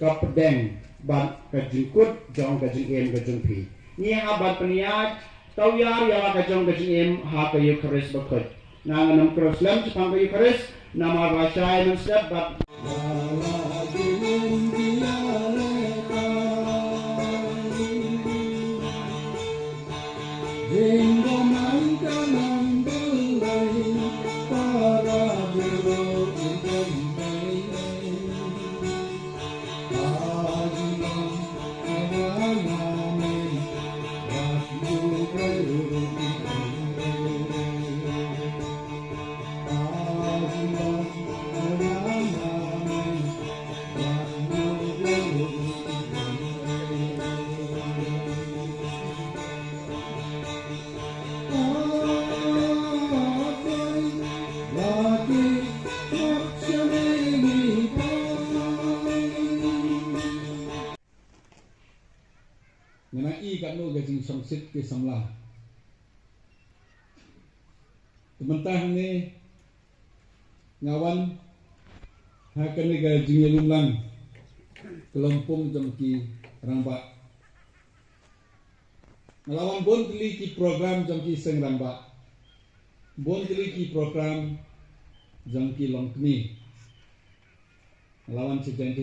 กับแดงบัดกระจุงกุดจองกระจุงเอ็มกระจุงพีนี่อาบัดปนิยาเต้ายาริยากระจงกระจุงเอ็มหากยูคริสบักดนางนำครสเลมจะพังกยูคริสนามาบาชายนัสเดบัดkan nu gajing songsit ke samla tementah ni ngawan hakan ni gajing Lympung ke Lympung jongki Rangbah ngelawan bon teli ki program jongki Seng Rangbah bon teli ki program jongki Longkni ngelawan sejanji